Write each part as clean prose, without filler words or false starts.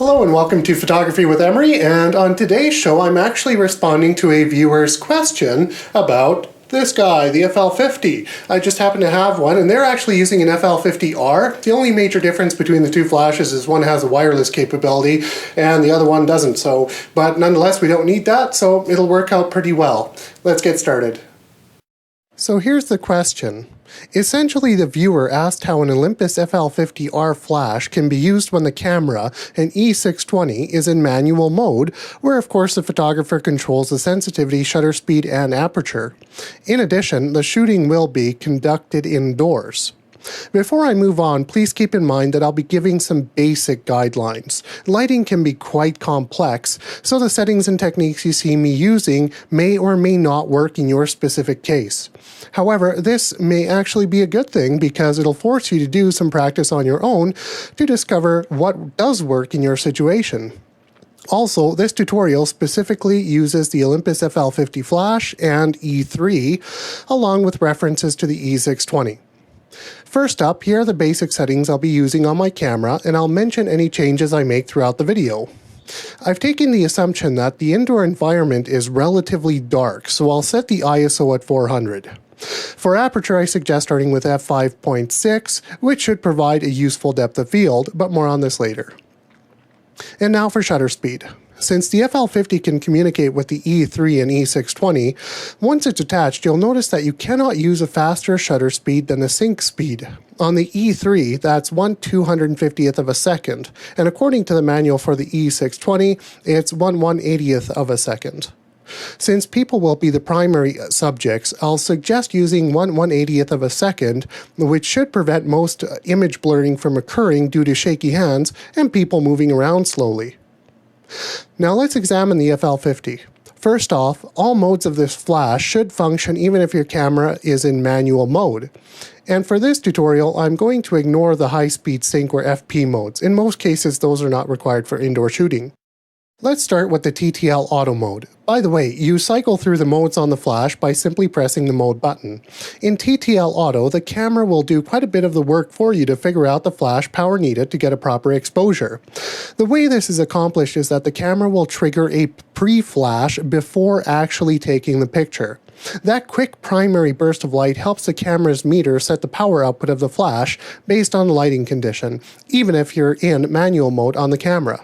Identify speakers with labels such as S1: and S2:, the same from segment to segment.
S1: Hello and welcome to Photography with Imre, and on today's show I'm actually responding to a viewer's question about this guy, the FL-50. I just happen to have one, and they're actually using an FL-50R. The only major difference between the two flashes is one has a wireless capability and the other one doesn't, but nonetheless we don't need that, so it'll work out pretty well. Let's get started. So here's the question. Essentially, the viewer asked how an Olympus FL-50R flash can be used when the camera, an E620, is in manual mode, where of course the photographer controls the sensitivity, shutter speed, and aperture. In addition, the shooting will be conducted indoors. Before I move on, please keep in mind that I'll be giving some basic guidelines. Lighting can be quite complex, so the settings and techniques you see me using may or may not work in your specific case. However, this may actually be a good thing because it'll force you to do some practice on your own to discover what does work in your situation. Also, this tutorial specifically uses the Olympus FL-50 flash and E3, along with references to the E620. First up, here are the basic settings I'll be using on my camera, and I'll mention any changes I make throughout the video. I've taken the assumption that the indoor environment is relatively dark, so I'll set the ISO at 400. For aperture, I suggest starting with f5.6, which should provide a useful depth of field, but more on this later. And now for shutter speed. Since the FL-50 can communicate with the E3 and E620, once it's attached, you'll notice that you cannot use a faster shutter speed than the sync speed. On the E3, that's 1/250th of a second, and according to the manual for the E620, it's 1/180th of a second. Since people will be the primary subjects, I'll suggest using 1/180th of a second, which should prevent most image blurring from occurring due to shaky hands and people moving around slowly. Now let's examine the FL-50. First off, all modes of this flash should function even if your camera is in manual mode. And for this tutorial, I'm going to ignore the high-speed sync or FP modes. In most cases, those are not required for indoor shooting. Let's start with the TTL Auto Mode. By the way, you cycle through the modes on the flash by simply pressing the mode button. In TTL Auto, the camera will do quite a bit of the work for you to figure out the flash power needed to get a proper exposure. The way this is accomplished is that the camera will trigger a pre-flash before actually taking the picture. That quick primary burst of light helps the camera's meter set the power output of the flash based on the lighting condition, even if you're in manual mode on the camera.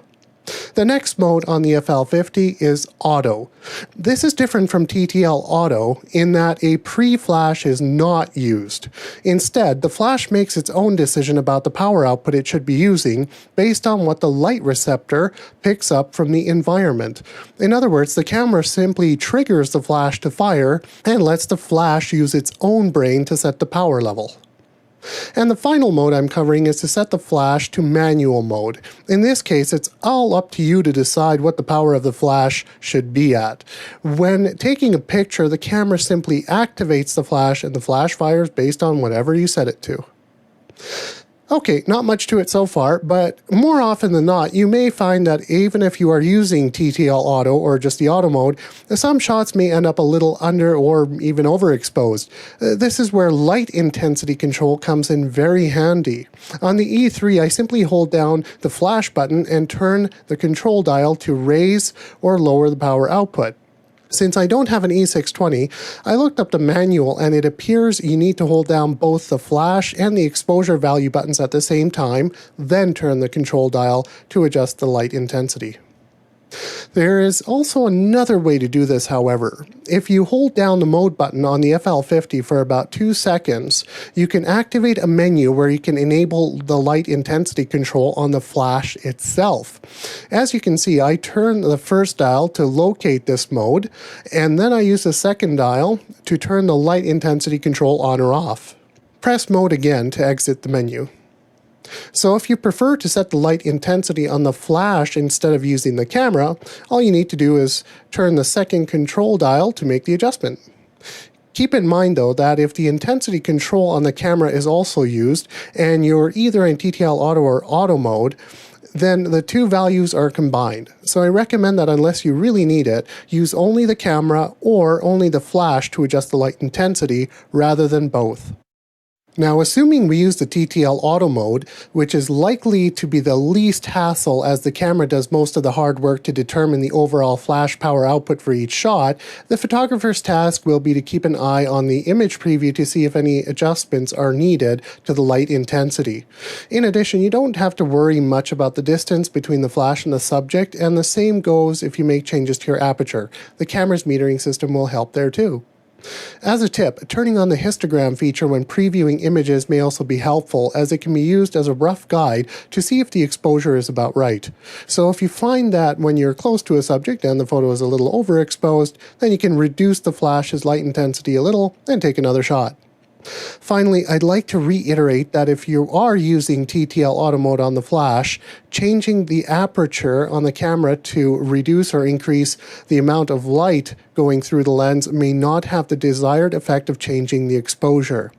S1: The next mode on the FL-50 is Auto. This is different from TTL Auto in that a pre-flash is not used. Instead, the flash makes its own decision about the power output it should be using based on what the light receptor picks up from the environment. In other words, the camera simply triggers the flash to fire and lets the flash use its own brain to set the power level. And the final mode I'm covering is to set the flash to manual mode. In this case, it's all up to you to decide what the power of the flash should be at. When taking a picture, the camera simply activates the flash and the flash fires based on whatever you set it to. Okay, not much to it so far, but more often than not, you may find that even if you are using TTL Auto or just the Auto Mode, some shots may end up a little under or even overexposed. This is where light intensity control comes in very handy. On the E3, I simply hold down the flash button and turn the control dial to raise or lower the power output. Since I don't have an E620, I looked up the manual and it appears you need to hold down both the flash and the exposure value buttons at the same time, then turn the control dial to adjust the light intensity. There is also another way to do this, however. If you hold down the mode button on the FL-50 for about 2 seconds, you can activate a menu where you can enable the light intensity control on the flash itself. As you can see, I turn the first dial to locate this mode, and then I use the second dial to turn the light intensity control on or off. Press mode again to exit the menu. So if you prefer to set the light intensity on the flash instead of using the camera, all you need to do is turn the second control dial to make the adjustment. Keep in mind though that if the intensity control on the camera is also used, and you're either in TTL Auto or Auto Mode, then the two values are combined. So I recommend that unless you really need it, use only the camera or only the flash to adjust the light intensity rather than both. Now, assuming we use the TTL Auto Mode, which is likely to be the least hassle as the camera does most of the hard work to determine the overall flash power output for each shot, the photographer's task will be to keep an eye on the image preview to see if any adjustments are needed to the light intensity. In addition, you don't have to worry much about the distance between the flash and the subject, and the same goes if you make changes to your aperture. The camera's metering system will help there too. As a tip, turning on the histogram feature when previewing images may also be helpful, as it can be used as a rough guide to see if the exposure is about right. So if you find that when you're close to a subject and the photo is a little overexposed, then you can reduce the flash's light intensity a little and take another shot. Finally, I'd like to reiterate that if you are using TTL Auto Mode on the flash, changing the aperture on the camera to reduce or increase the amount of light going through the lens may not have the desired effect of changing the exposure.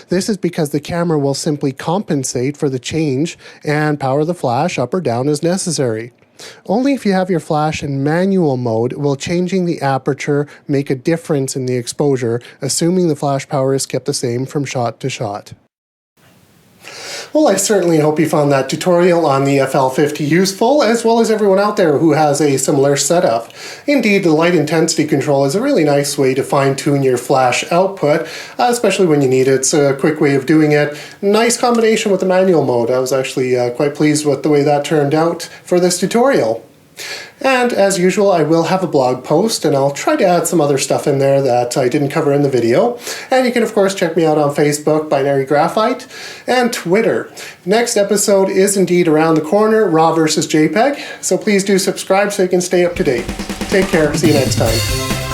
S1: This is because the camera will simply compensate for the change and power the flash up or down as necessary. Only if you have your flash in manual mode will changing the aperture make a difference in the exposure, assuming the flash power is kept the same from shot to shot. Well, I certainly hope you found that tutorial on the FL-50 useful, as well as everyone out there who has a similar setup. Indeed, the light intensity control is a really nice way to fine-tune your flash output, especially when you need it. It's a quick way of doing it. Nice combination with the manual mode. I was actually quite pleased with the way that turned out for this tutorial. And as usual, I will have a blog post, and I'll try to add some other stuff in there that I didn't cover in the video. And you can, of course, check me out on Facebook, Binary Graphite, and Twitter. Next episode is indeed around the corner, RAW versus JPEG, so please do subscribe so you can stay up to date. Take care. See you next time.